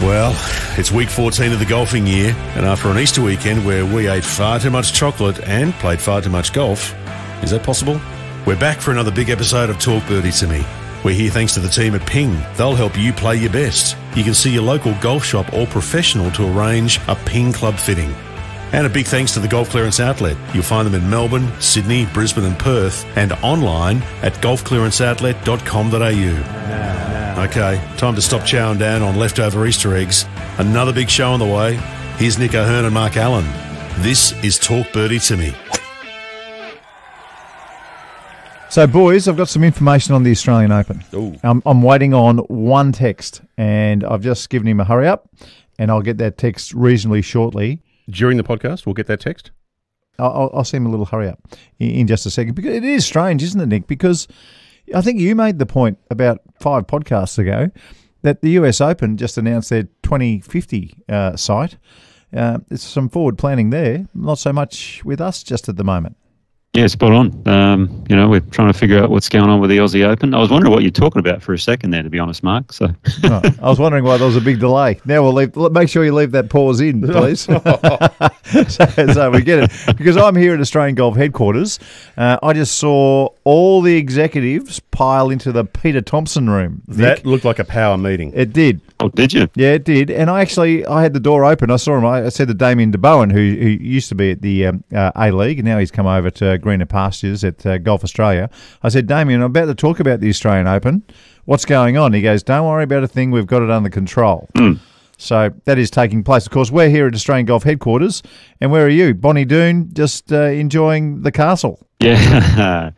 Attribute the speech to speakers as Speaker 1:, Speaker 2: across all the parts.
Speaker 1: Well, it's week 14 of the golfing year, and after an Easter weekend where we ate far too much chocolate and played far too much golf, is that possible? We're back for another big episode of Talk Birdie to Me. We're here thanks to the team at Ping. They'll help you play your best. You can see your local golf shop or professional to arrange a Ping club fitting. And a big thanks to the Golf Clearance Outlet. You'll find them in Melbourne, Sydney, Brisbane and Perth, and online at golfclearanceoutlet.com.au. Okay, time to stop chowing down on leftover Easter eggs. Another big show on the way. Here's Nick O'Hearn and Mark Allen. This is Talk Birdie to Me.
Speaker 2: So, boys, I've got some information on the Australian Open. I'm waiting on one text, and I've just given him a hurry up, and I'll get that text reasonably shortly.
Speaker 3: During the podcast, we'll get that text?
Speaker 2: I'll send him a little hurry up in just a second. Because it is strange, isn't it, Nick? Because I think you made the point about 5 podcasts ago that the US Open just announced their 2050 site. There's some forward planning there, not so much with us just at the moment.
Speaker 4: Yeah, spot on. We're trying to figure out what's going on with the Aussie Open. I was wondering what you're talking about for a second there, to be honest, Mark. So
Speaker 2: I was wondering why there was a big delay. Now make sure you leave that pause in, please. so we get it. Because I'm here at Australian Golf headquarters. I just saw all the executives pile into the Peter Thompson room.
Speaker 3: That looked like a power meeting.
Speaker 2: It did.
Speaker 4: Oh, did you?
Speaker 2: Yeah, it did. And I had the door open. I saw him. I said to Damien DeBowen, who used to be at the A-League, and now he's come over to greener pastures at Golf Australia. I said, Damien, I'm about to talk about the Australian Open. What's going on? He goes, don't worry about a thing. We've got it under control. So that is taking place. Of course, we're here at Australian Golf headquarters. And where are you? Bonnie Doon, just enjoying the castle.
Speaker 4: Yeah,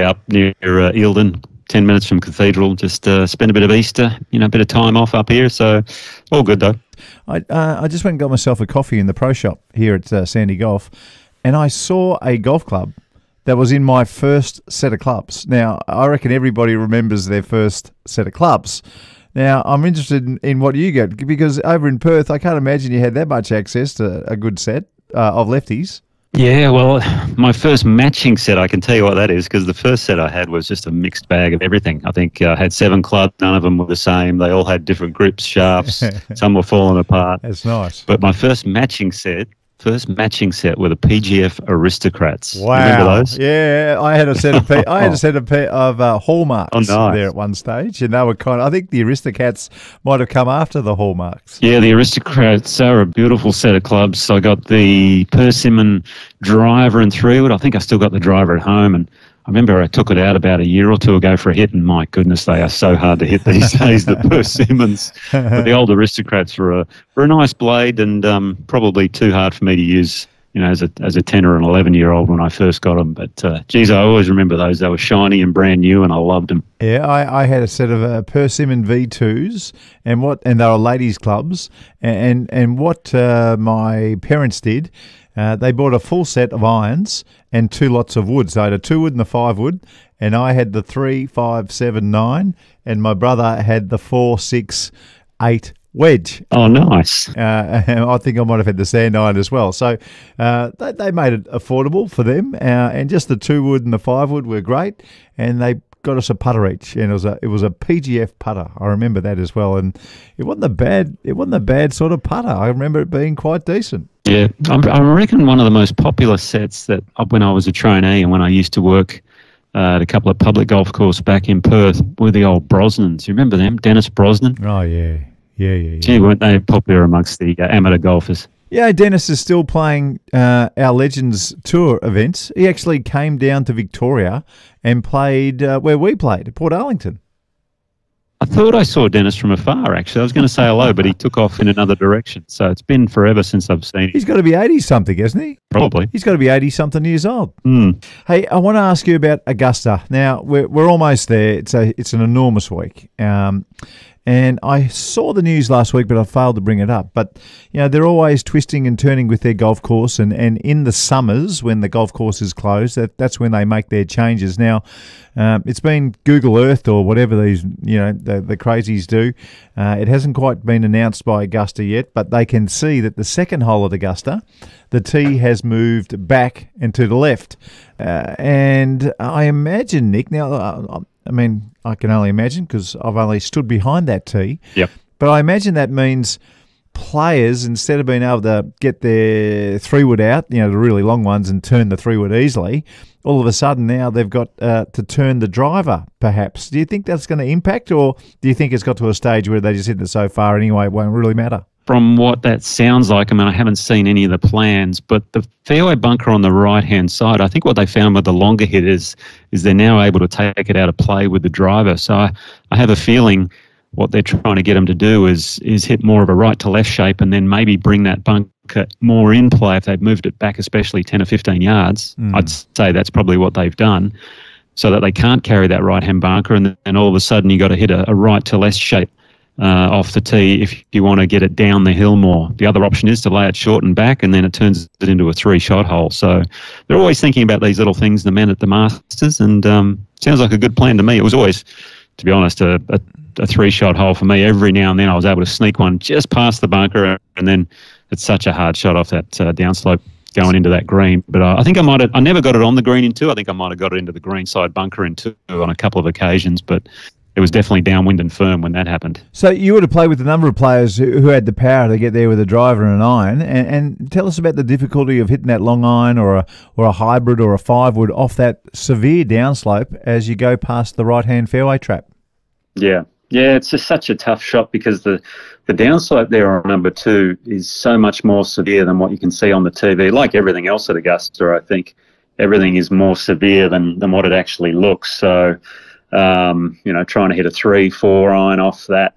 Speaker 4: up near Eildon. 10 minutes from Cathedral, just spend a bit of Easter, a bit of time off up here, so all good though.
Speaker 2: I just went and got myself a coffee in the pro shop here at Sandy Golf, and I saw a golf club that was in my first set of clubs. Now, I reckon everybody remembers their first set of clubs. Now, I'm interested in what you get, because over in Perth, I can't imagine you had that much access to a good set of lefties.
Speaker 4: Yeah, well, my first matching set, I can tell you what that is, because the first set I had was just a mixed bag of everything. I think I had 7 clubs, none of them were the same. They all had different grips, shafts, some were falling apart.
Speaker 2: That's nice.
Speaker 4: But my first matching set were the PGF Aristocrats.
Speaker 2: Wow.
Speaker 4: You remember those?
Speaker 2: Yeah, I had a set of Hallmarks there at one stage, and they were I think the Aristocats might have come after the Hallmarks.
Speaker 4: Yeah, the Aristocrats are a beautiful set of clubs. I got the Persimmon driver and 3-wood. I think I still got the driver at home, and I remember I took it out about a year or two ago for a hit, and my goodness, they are so hard to hit these days, the Persimmons. But the old Aristocrats were a nice blade, and probably too hard for me to use, as a 10 or an 11-year-old when I first got them. But, geez, I always remember those. They were shiny and brand new, and I loved them.
Speaker 2: Yeah, I had a set of Persimmon V2s, and they were ladies' clubs, and what my parents did, they bought a full set of irons and 2 lots of wood. So I had a 2-wood and a 5-wood, and I had the 3, 5, 7, 9, and my brother had the 4, 6, 8 wedge.
Speaker 4: Oh, nice.
Speaker 2: I think I might have had the sand iron as well. So they made it affordable for them, and just the 2-wood and the 5-wood were great, and they got us a putter each, and it was a PGF putter. I remember that as well, and it wasn't a bad sort of putter. I remember it being quite decent.
Speaker 4: Yeah, I reckon one of the most popular sets that when I was a trainee and when I used to work at a couple of public golf courses back in Perth were the old Brosnans. You remember them? Dennis Brosnan?
Speaker 2: Oh, yeah.
Speaker 4: Gee, weren't they popular amongst the amateur golfers?
Speaker 2: Yeah, Dennis is still playing our Legends Tour events. He actually came down to Victoria and played where we played, at Port Arlington.
Speaker 4: I thought I saw Dennis from afar, actually. I was going to say hello, but he took off in another direction. So it's been forever since I've seen him.
Speaker 2: He's got to be 80-something, hasn't he?
Speaker 4: Probably.
Speaker 2: He's got to be 80-something years old.
Speaker 4: Mm.
Speaker 2: Hey, I want to ask you about Augusta. Now, we're almost there. It's an enormous week. And I saw the news last week, but I failed to bring it up. But, they're always twisting and turning with their golf course. And in the summers, when the golf course is closed, that's when they make their changes. Now, it's been Google Earth or whatever these, the crazies do. It hasn't quite been announced by Augusta yet, but they can see that the second hole at Augusta, the tee has moved back and to the left. And I imagine, Nick, now, I can only imagine because I've only stood behind that tee.
Speaker 4: Yep.
Speaker 2: But I imagine that means players, instead of being able to get their 3-wood out, the really long ones, and turn the 3-wood easily, all of a sudden now they've got to turn the driver, perhaps. Do you think that's going to impact, or do you think it's got to a stage where they just hit it so far anyway, it won't really matter?
Speaker 4: From what that sounds like, I haven't seen any of the plans, but the fairway bunker on the right-hand side, I think what they found with the longer hitters is they're now able to take it out of play with the driver. So I have a feeling what they're trying to get them to do is hit more of a right to left shape, and then maybe bring that bunker more in play if they've moved it back, especially 10 or 15 yards. I'd say that's probably what they've done, so that they can't carry that right-hand bunker, and then all of a sudden you got to hit a right to left shape off the tee if you want to get it down the hill more. The other option is to lay it short and back, and then it turns it into a 3-shot hole. So they're always thinking about these little things, the men at the Masters, and sounds like a good plan to me. It was always, to be honest, a 3-shot hole for me. Every now and then I was able to sneak one just past the bunker, and then it's such a hard shot off that downslope going into that green. But I think I never got it on the green in 2. I think I might have got it into the green side bunker in 2 on a couple of occasions, but it was definitely downwind and firm when that happened.
Speaker 2: So you would have played with a number of players who had the power to get there with a driver and an iron, and tell us about the difficulty of hitting that long iron or a hybrid or a 5-wood off that severe downslope as you go past the right-hand fairway trap.
Speaker 4: Yeah, it's just such a tough shot because the downslope there on number 2 is so much more severe than what you can see on the TV. Like everything else at Augusta, I think everything is more severe than what it actually looks. So, trying to hit a 3-4 iron off that,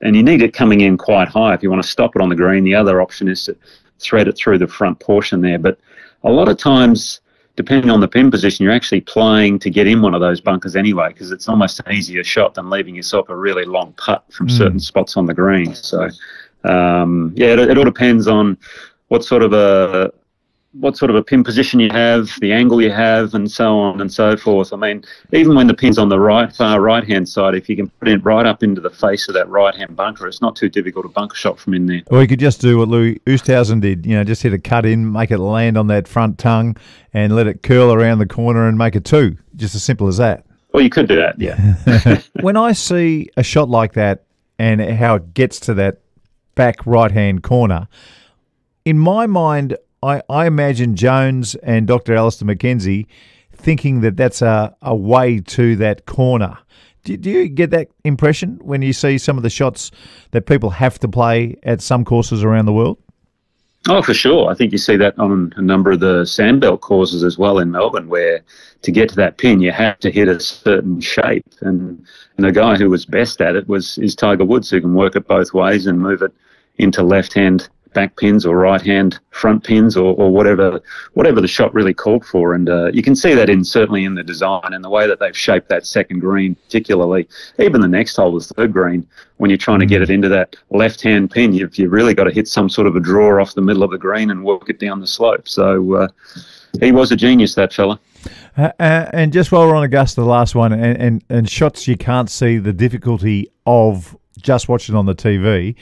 Speaker 4: and you need it coming in quite high if you want to stop it on the green. The other option is to thread it through the front portion there. But a lot of times, depending on the pin position, you're actually playing to get in one of those bunkers anyway, because it's almost an easier shot than leaving yourself a really long putt from certain spots on the green. So, it all depends on what sort of a pin position you have, the angle you have, and so on and so forth. Even when the pin's on the far right-hand side, if you can put it right up into the face of that right-hand bunker, it's not too difficult to bunker shot from in there.
Speaker 2: Or you could just do what Louis Oosthuizen did, just hit a cut in, make it land on that front tongue, and let it curl around the corner and make a 2. Just as simple as that.
Speaker 4: Well, you could do that, yeah.
Speaker 2: When I see a shot like that and how it gets to that back right-hand corner, in my mind, I imagine Jones and Dr. Alistair McKenzie thinking that that's a way to that corner. Do you get that impression when you see some of the shots that people have to play at some courses around the world?
Speaker 4: Oh, for sure. I think you see that on a number of the sandbelt courses as well in Melbourne, where to get to that pin, you have to hit a certain shape. And the guy who was best at it is Tiger Woods, who can work it both ways and move it into left-hand back pins or right-hand front pins or whatever the shot really called for. And you can see that certainly in the design and the way that they've shaped that second green, particularly. Even the next hole, the third green, when you're trying to get it into that left-hand pin, you've really got to hit some sort of a draw off the middle of the green and work it down the slope. So he was a genius, that fella.
Speaker 2: And just while we're on Augusta, the last one, and shots you can't see the difficulty of just watching on the TV.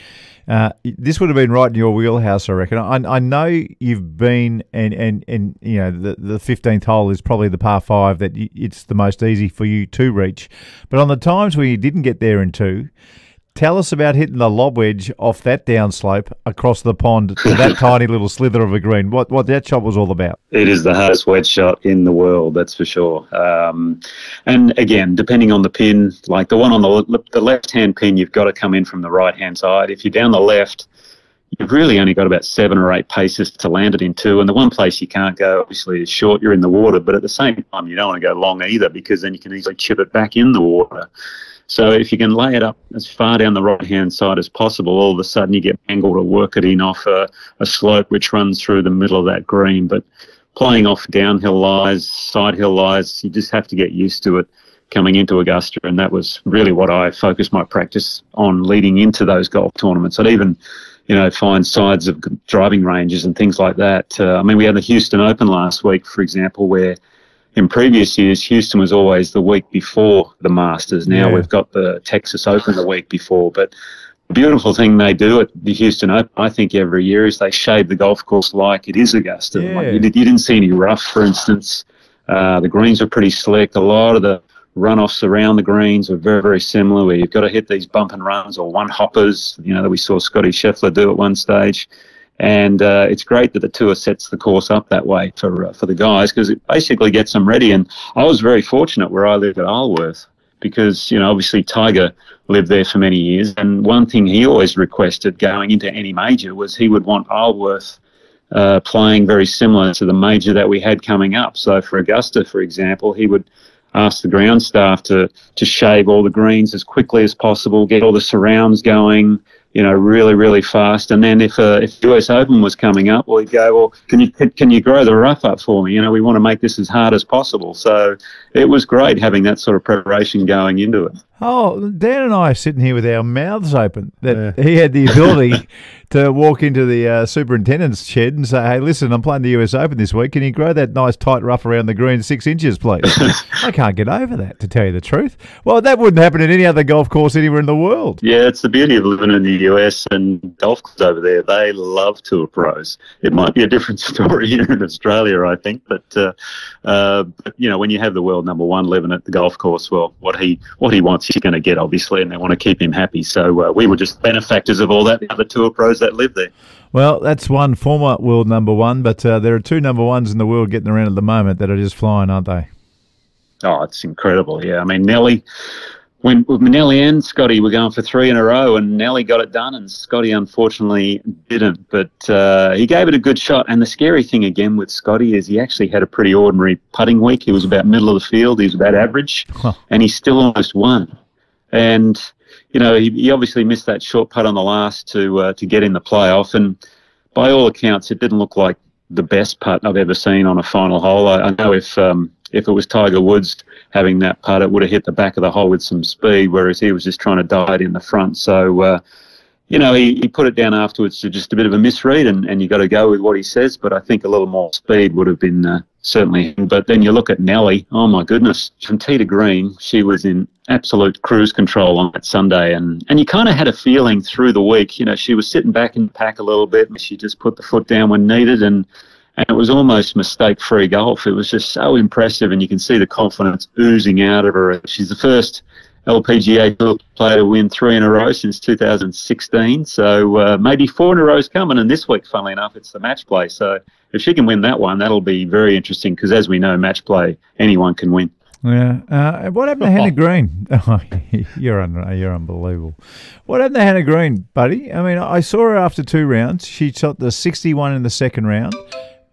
Speaker 2: This would have been right in your wheelhouse, I reckon. I know you've been, and the 15th hole is probably the par 5 that it's the most easy for you to reach. But on the times where you didn't get there in 2, tell us about hitting the lob wedge off that downslope across the pond to that tiny little slither of a green. What that shot was all about.
Speaker 4: It is the hardest wedge shot in the world, that's for sure. And again, depending on the pin, like the one on the left-hand pin, you've got to come in from the right-hand side. If you're down the left, you've really only got about 7 or 8 paces to land it in 2. And the one place you can't go, obviously, is short. You're in the water. But at the same time, you don't want to go long either, because then you can easily chip it back in the water. So if you can lay it up as far down the right-hand side as possible, all of a sudden you get angle to work it in off a slope which runs through the middle of that green. But playing off downhill lies, side hill lies, you just have to get used to it coming into Augusta. And that was really what I focused my practice on leading into those golf tournaments. I'd even, find sides of driving ranges and things like that. We had the Houston Open last week, for example, where in previous years, Houston was always the week before the Masters. Now we've got the Texas Open the week before. But the beautiful thing they do at the Houston Open, I think, every year is they shade the golf course like it is Augusta.
Speaker 2: Yeah.
Speaker 4: Like you didn't see any rough, for instance. The greens were pretty slick. A lot of the runoffs around the greens are very, very similar, where you've got to hit these bump and runs or one hoppers, that we saw Scotty Scheffler do at one stage. And it's great that the tour sets the course up that way for the guys, because it basically gets them ready. And I was very fortunate where I live at Isleworth, because, obviously Tiger lived there for many years. And one thing he always requested going into any major was he would want Isleworth playing very similar to the major that we had coming up. So for Augusta, for example, he would ask the ground staff to shave all the greens as quickly as possible, get all the surrounds going, really, really fast. And then if US Open was coming up, well, he'd go, well, can you grow the rough up for me? We want to make this as hard as possible. So it was great having that sort of preparation going into it.
Speaker 2: Oh, Dan and I are sitting here with our mouths open. That he had the ability to walk into the superintendent's shed and say, "Hey, listen, I'm playing the US Open this week. Can you grow that nice tight rough around the green 6 inches, please?" I can't get over that, to tell you the truth. Well, that wouldn't happen at any other golf course anywhere in the world.
Speaker 4: Yeah, it's the beauty of living in the US, and golf clubs over there, they love tour pros. It might be a different story here in Australia, I think, but when you have the world number one living at the golf course, well, what he wants, he's going to get, obviously, and they want to keep him happy. So we were just benefactors of all that, the other tour pros that live there.
Speaker 2: Well, that's one former world number one, but there are two number ones in the world getting around at the moment that are just flying, aren't they?
Speaker 4: Oh, it's incredible, yeah. I mean, Nelly and Scotty were going for 3 in a row, and Nelly got it done, and Scotty unfortunately didn't. But he gave it a good shot. And the scary thing again with Scotty is he actually had a pretty ordinary putting week. He was about middle of the field. He was about average, and he still almost won. And he obviously missed that short putt on the last to get in the playoff. And by all accounts, it didn't look like the best putt I've ever seen on a final hole. I know if it was Tiger Woods having that putt, it would have hit the back of the hole with some speed, whereas he was just trying to dive it in the front. So, he put it down afterwards to just a bit of a misread, and you got to go with what he says. But I think a little more speed would have been certainly. But then you look at Nelly, oh my goodness, from tee to green, she was in absolute cruise control on that Sunday. And you kind of had a feeling through the week, she was sitting back in the pack a little bit, and she just put the foot down when needed, and it was almost mistake-free golf. It was just so impressive, and you can see the confidence oozing out of her. She's the first LPGA Tour player to win 3 in a row since 2016. So maybe 4 in a row is coming, and this week, funnily enough, it's the match play. So if she can win that one, that'll be very interesting, because as we know, match play, anyone can win.
Speaker 2: Yeah. What happened to Hannah Green? Oh, you're unbelievable. What happened to Hannah Green, buddy? I mean, I saw her after 2 rounds. She shot the 61 in the second round.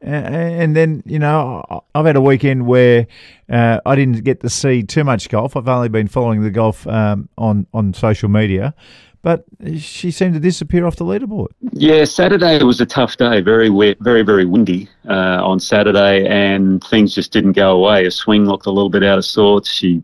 Speaker 2: And then, I've had a weekend where I didn't get to see too much golf. I've only been following the golf on social media. But she seemed to disappear off the leaderboard. Yeah,
Speaker 4: Saturday was a tough day. Very wet, very, very windy on Saturday, and things just didn't go away. Her swing looked a little bit out of sorts. She,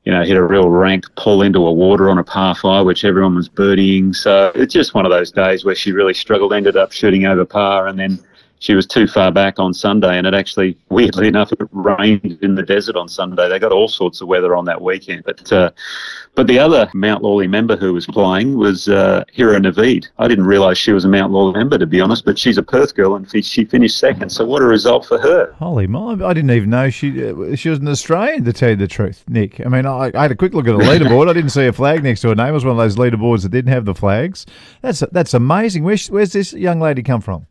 Speaker 4: hit a real rank pull into a water on a par 5, which everyone was birdieing. So it's just one of those days where she really struggled, ended up shooting over par, and then she was too far back on Sunday, and it actually, weirdly enough, it rained in the desert on Sunday. They got all sorts of weather on that weekend. But the other Mount Lawley member who was playing was Hira Naveed. I didn't realise she was a Mount Lawley member, to be honest, but she's a Perth girl, and she finished second. So what a result for her.
Speaker 2: Holy moly. I didn't even know she was an Australian, to tell you the truth, Nick. I mean, I had a quick look at the leaderboard. I didn't see a flag next to her name. It was one of those leaderboards that didn't have the flags. That's amazing. Where's this young lady come from?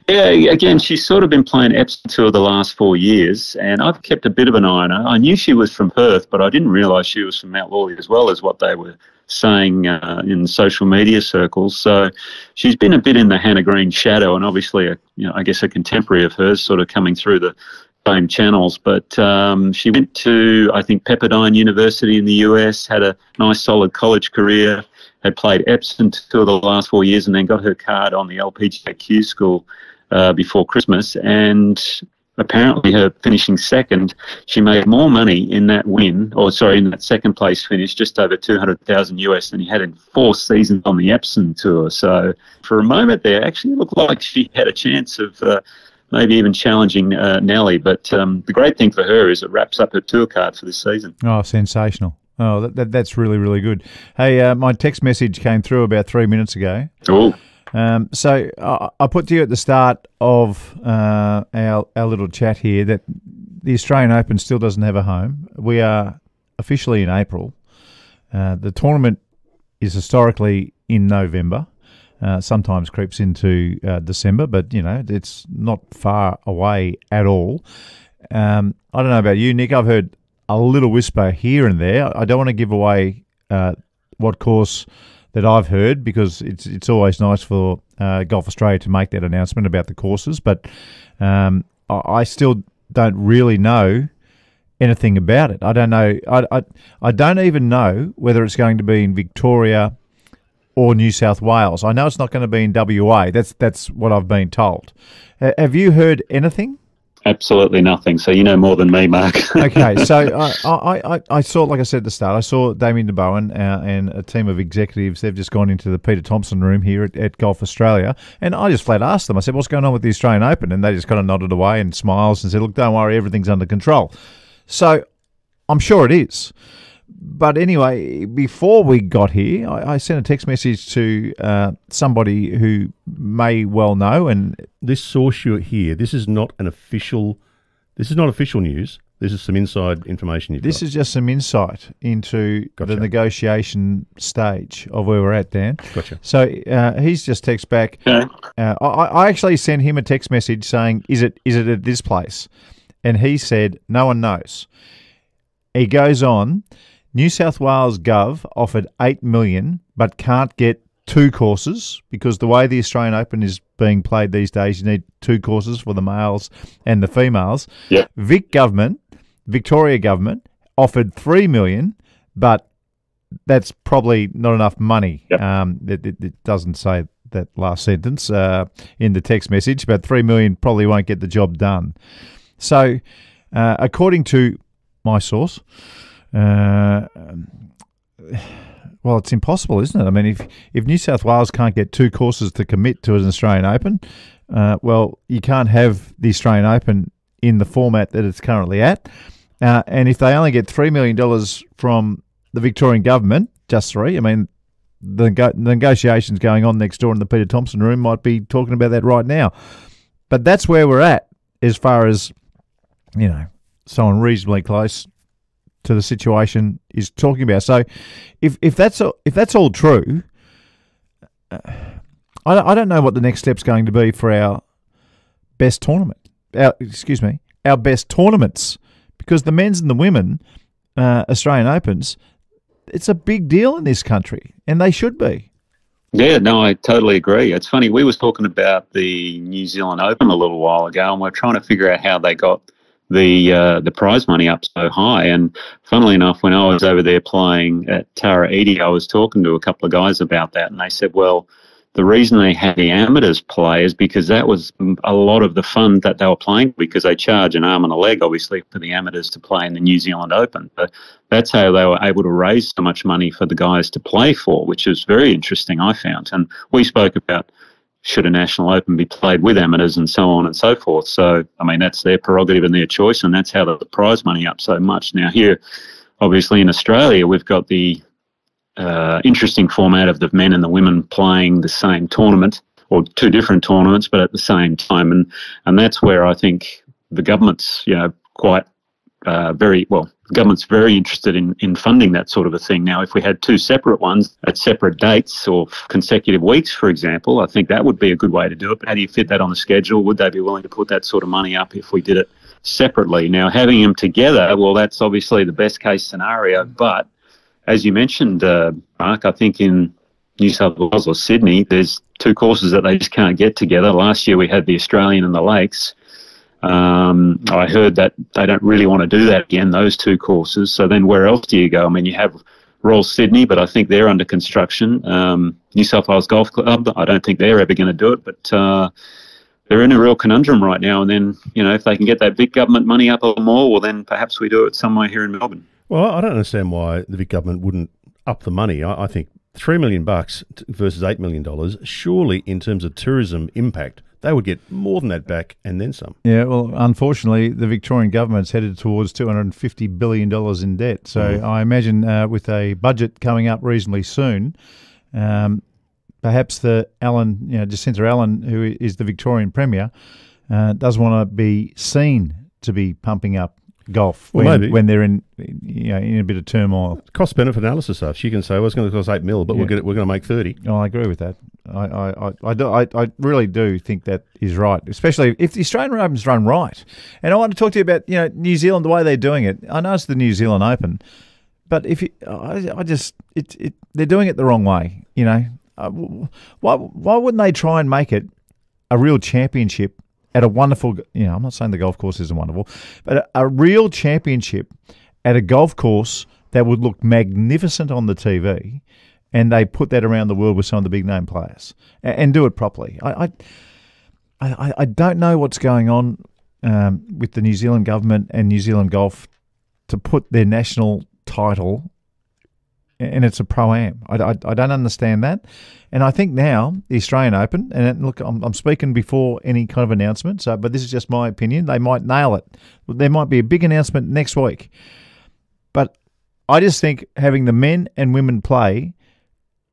Speaker 4: Yeah, again, she's sort of been playing Epsom Tour the last 4 years, and I've kept a bit of an eye on her. I knew she was from Perth, but I didn't realise she was from Mount Lawley as well, as what they were saying in social media circles. So she's been a bit in the Hannah Green shadow, and obviously, I guess a contemporary of hers sort of coming through the same channels. But she went to, I think, Pepperdine University in the US, had a nice solid college career, had played Epsom Tour the last 4 years, and then got her card on the LPGA school before Christmas, and apparently her finishing second, she made more money in that in that second place finish, just over 200,000 US, than he had in 4 seasons on the Epsom Tour. So for a moment there, actually looked like she had a chance of maybe even challenging Nelly. But the great thing for her is it wraps up her tour card for this season.
Speaker 2: Oh, sensational. Oh, that's really, really good. Hey, my text message came through about 3 minutes ago.
Speaker 4: Oh.
Speaker 2: So I put to you at the start of our little chat here that the Australian Open still doesn't have a home. We are officially in April. The tournament is historically in November. Sometimes creeps into December, but, it's not far away at all. I don't know about you, Nick. I've heard a little whisper here and there. I don't want to give away what course that I've heard, because it's always nice for Golf Australia to make that announcement about the courses, but I still don't really know anything about it. I don't know. I don't even know whether it's going to be in Victoria or New South Wales. I know it's not going to be in WA. That's what I've been told. Have you heard anything?
Speaker 4: Absolutely nothing. So you know more than me, Mark.
Speaker 2: Okay, so I saw, like I said at the start, I saw Damien de Bowen and a team of executives. They've just gone into the Peter Thompson room here at Golf Australia, and I just flat asked them. I said, "What's going on with the Australian Open?" And they just kind of nodded away and smiles and said, "Look, don't worry, everything's under control." So I'm sure it is. But anyway, before we got here, I sent a text message to somebody who may well know. And
Speaker 3: This source you hear, this is not official news. This is some inside information you've got.
Speaker 2: this is just some insight into
Speaker 3: Gotcha.
Speaker 2: the negotiation stage of where we're at, Dan.
Speaker 3: Gotcha.
Speaker 2: So he's just text back.
Speaker 4: Okay.
Speaker 2: I actually sent him a text message saying, is it at this place? And he said, no one knows. He goes on, New South Wales Gov offered $8 million but can't get 2 courses, because the way the Australian Open is being played these days, you need 2 courses for the males and the females.
Speaker 4: Yeah.
Speaker 2: Victoria government offered $3 million, but that's probably not enough money.
Speaker 4: Yep.
Speaker 2: It doesn't say that last sentence in the text message, but $3 million probably won't get the job done. So, according to my source, well, it's impossible, isn't it? I mean, if New South Wales can't get 2 courses to commit to an Australian Open, well, you can't have the Australian Open in the format that it's currently at. And if they only get $3 million from the Victorian government, just 3, I mean, the negotiations going on next door in the Peter Thompson room might be talking about that right now. But that's where we're at as far as, someone reasonably close to the situation is talking about. So if that's all true, I don't know what the next step's going to be for our best tournament. Our best tournaments, because the men's and the women Australian Opens, it's a big deal in this country, and they should be.
Speaker 4: Yeah, no, I totally agree. It's funny, we was talking about the New Zealand Open a little while ago, and we're trying to figure out how they got the prize money up so high. And funnily enough, when I was over there playing at Tara Edie, I was talking to a couple of guys about that, and they said, well, the reason they had the amateurs play is because that was a lot of the fun that they were playing, because they charge an arm and a leg, obviously, for the amateurs to play in the New Zealand Open. But that's how they were able to raise so much money for the guys to play for, which is very interesting, I found. And we spoke about, should a national open be played with amateurs and so on and so forth. So, I mean, that's their prerogative and their choice, and that's how the prize money up so much. Now here, obviously in Australia, we've got the interesting format of the men and the women playing the same tournament, or 2 different tournaments, but at the same time. And that's where I think the government's, quite the government's very interested in funding that sort of a thing. Now, if we had 2 separate ones at separate dates or consecutive weeks, for example, I think that would be a good way to do it. But how do you fit that on the schedule? Would they be willing to put that sort of money up if we did it separately? Now, having them together, well, that's obviously the best case scenario. But as you mentioned, Mark, I think in New South Wales or Sydney, there's 2 courses that they just can't get together. Last year we had the Australian and the Lakes. I heard that they don't really want to do that again, those 2 courses. So then where else do you go? I mean, you have Royal Sydney, but I think they're under construction. New South Wales Golf Club, I don't think they're ever going to do it, but they're in a real conundrum right now. And then, if they can get that big government money up a little more, well, then perhaps we do it somewhere here in Melbourne.
Speaker 3: Well, I don't understand why the Vic government wouldn't up the money. I think $3 million versus $8 million, surely in terms of tourism impact, they would get more than that back and then some.
Speaker 2: Yeah, well, unfortunately, the Victorian government's headed towards $250 billion in debt. So I imagine with a budget coming up reasonably soon, perhaps Jacinta Allen, who is the Victorian Premier, doesn't want to be seen to be pumping up golf
Speaker 3: Well, maybe.
Speaker 2: when they're in in a bit of turmoil.
Speaker 3: Cost benefit analysis stuff. She can say, well, it's going to cost $8 million, but we're going to make 30.
Speaker 2: Oh, I agree with that. I really do think that is right, especially if the Australian Open's run right. And I want to talk to you about New Zealand, the way they're doing it. I know it's the New Zealand Open, but if they're doing it the wrong way. Why wouldn't they try and make it a real championship at a wonderful? I'm not saying the golf course isn't wonderful, but a real championship at a golf course that would look magnificent on the TV. And they put that around the world with some of the big name players and do it properly. I don't know what's going on with the New Zealand government and New Zealand Golf to put their national title, and it's a pro-am. I don't understand that. And I think now the Australian Open, and look, I'm speaking before any kind of announcement, but this is just my opinion. They might nail it. There might be a big announcement next week. But I just think having the men and women play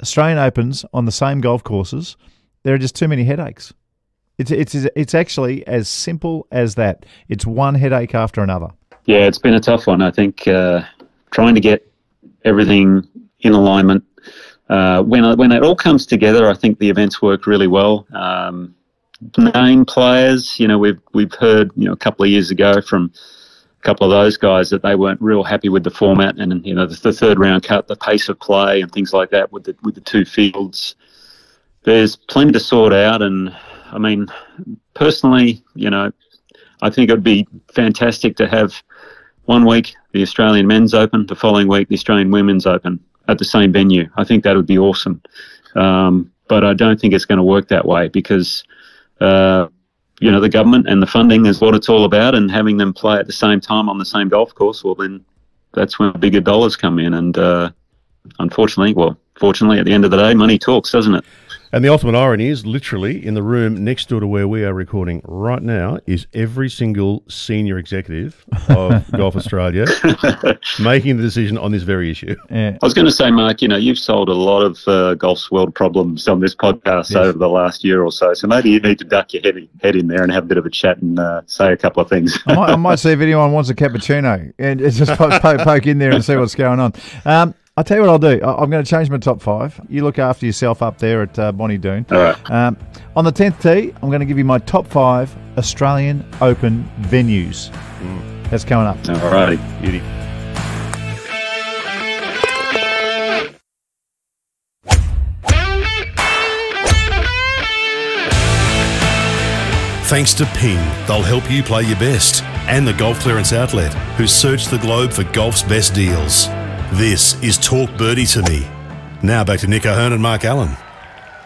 Speaker 2: Australian Opens on the same golf courses, there are just too many headaches. It's actually as simple as that. It's one headache after another.
Speaker 4: Yeah, it's been a tough one. I think trying to get everything in alignment. When it all comes together, I think the events work really well. Name players, we've heard a couple of years ago from a couple of those guys that they weren't real happy with the format and the third round cut, the pace of play and things like that with the two fields. There's plenty to sort out, and I mean, personally, I think it would be fantastic to have one week the Australian Men's Open, the following week the Australian Women's Open at the same venue. I think that would be awesome, but I don't think it's going to work that way because the government and the funding is what it's all about, and having them play at the same time on the same golf course, well, then that's when bigger dollars come in. And fortunately, at the end of the day, money talks, doesn't it?
Speaker 3: And the ultimate irony is literally in the room next door to where we are recording right now is every single senior executive of Golf Australia making the decision on this very issue.
Speaker 4: Yeah. I was going to say, Mark, you've solved a lot of golf's world problems on this podcast over the last year or so. So maybe you need to duck your head in there and have a bit of a chat and say a couple of things.
Speaker 2: I might see if anyone wants a cappuccino and just poke in there and see what's going on. I'll tell you what I'll do. I'm going to change my top 5. You look after yourself up there at Bonnie Doon.
Speaker 4: All right.
Speaker 2: On the 10th tee, I'm going to give you my top 5 Australian Open venues. That's coming up.
Speaker 4: All righty. Beauty.
Speaker 1: Thanks to Ping, they'll help you play your best. And the Golf Clearance Outlet, who search the globe for golf's best deals. This is Talk Birdie to Me. Now back to Nick O'Hearn and Mark Allen.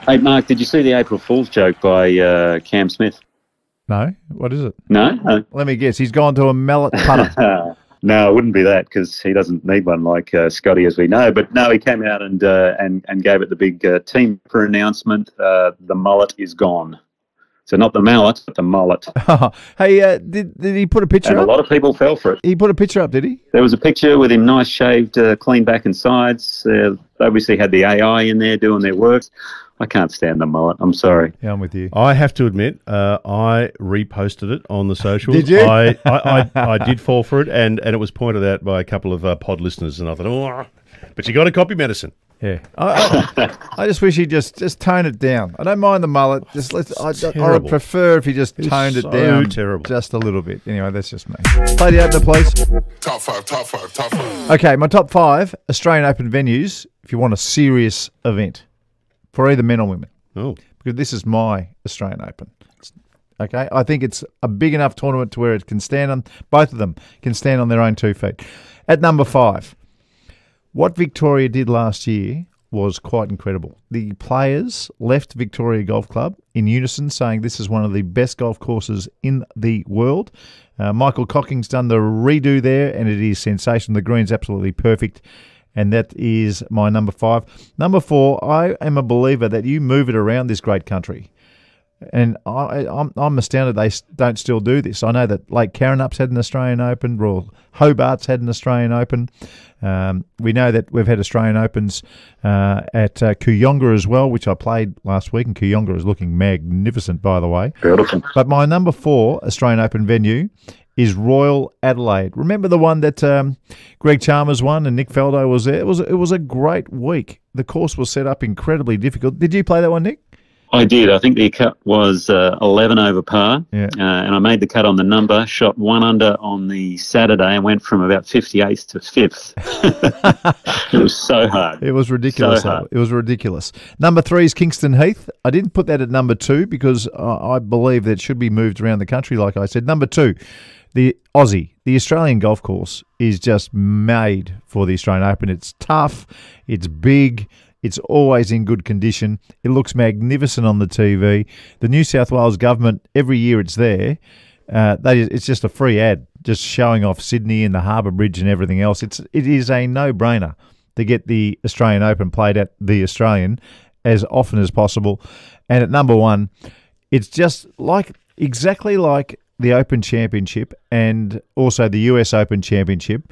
Speaker 4: Hey, Mark, did you see the April Fool's joke by Cam Smith?
Speaker 2: No? What is it?
Speaker 4: No?
Speaker 2: Let me guess. He's gone to a mallet putter.
Speaker 4: No, it wouldn't be that because he doesn't need one like Scotty, as we know. But no, he came out and gave it the big team for announcement. The mullet is gone. So not the mallet, but the mullet.
Speaker 2: Hey, did he put a picture up?
Speaker 4: And a lot of people fell for it.
Speaker 2: He put a picture up, did he?
Speaker 4: There was a picture with him nice shaved, clean back and sides. They obviously had the AI in there doing their work. I can't stand the mullet. I'm sorry.
Speaker 2: Yeah, I'm with you.
Speaker 3: I have to admit, I reposted it on the socials.
Speaker 2: Did you?
Speaker 3: I did fall for it, and it was pointed out by a couple of pod listeners, and I thought, but you got to copy medicine.
Speaker 2: Yeah, I just wish he'd just tone it down. I don't mind the mullet. I would prefer if he just toned it down just a little bit. Anyway, that's just me. Play the opener, please.
Speaker 5: Top five.
Speaker 2: Okay, my top 5 Australian Open venues if you want a serious event for either men or women.
Speaker 3: Oh.
Speaker 2: Because this is my Australian Open. Okay, I think it's a big enough tournament to where it can stand on, both of them can stand on their own 2 feet. At number 5. What Victoria did last year was quite incredible. The players left Victoria Golf Club in unison saying this is one of the best golf courses in the world. Michael Cocking's done the redo there and it is sensational. The green's absolutely perfect and that is my number 5. Number 4, I am a believer that you move it around this great country. And I'm astounded they don't still do this. I know that Lake Carranup's had an Australian Open, Royal Hobart's had an Australian Open. We know that we've had Australian Opens at Kooyonga as well, which I played last week, and Kooyonga is looking magnificent, by the way.
Speaker 4: Beautiful.
Speaker 2: But my number 4 Australian Open venue is Royal Adelaide. Remember the one that Greg Chalmers won and Nick Faldo was there? It was a great week. The course was set up incredibly difficult. Did you play that one, Nick?
Speaker 4: I did. I think the cut was 11 over par,
Speaker 2: Yeah.
Speaker 4: And I made the cut on the number, shot 1 under on the Saturday and went from about 58th to 5th. It was so hard.
Speaker 2: It was ridiculous.
Speaker 4: So hard.
Speaker 2: It was ridiculous. Number 3 is Kingston Heath. I didn't put that at number 2 because I believe that it should be moved around the country, like I said. Number 2, the Aussie, the Australian golf course, is just made for the Australian Open. It's tough. It's big. It's always in good condition. It looks magnificent on the TV. The New South Wales government, every year it's there, it's just a free ad, just showing off Sydney and the Harbour Bridge and everything else. It is a no-brainer to get the Australian Open played at the Australian as often as possible. And at number 1, it's just exactly like the Open Championship and also the US Open Championship.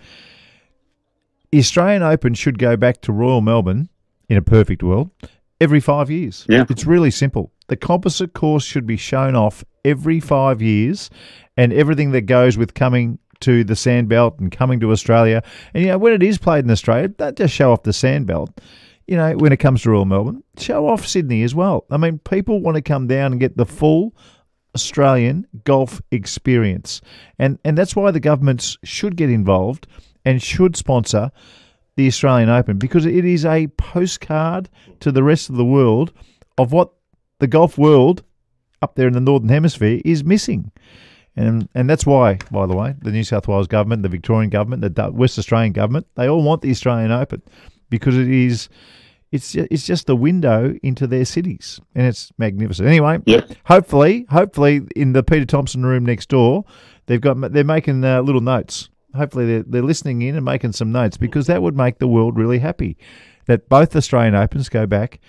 Speaker 2: The Australian Open should go back to Royal Melbourne in a perfect world every 5 years.
Speaker 4: Yeah.
Speaker 2: It's really simple. The composite course should be shown off every 5 years, and everything that goes with coming to the Sandbelt and coming to Australia. And, when it is played in Australia, don't just show off the Sandbelt. When it comes to Royal Melbourne, show off Sydney as well. I mean, people want to come down and get the full Australian golf experience. And that's why the governments should get involved and should sponsor the Australian Open, because it is a postcard to the rest of the world of what the golf world up there in the Northern Hemisphere is missing. And that's why, by the way, the New South Wales government, the Victorian government, the West Australian government, they all want the Australian Open because it's just the window into their cities, and it's magnificent. Anyway,
Speaker 4: Yep.
Speaker 2: hopefully in the Peter Thompson room next door, they're making little notes. Hopefully they're listening in and making some notes, because that would make the world really happy that both Australian Opens go back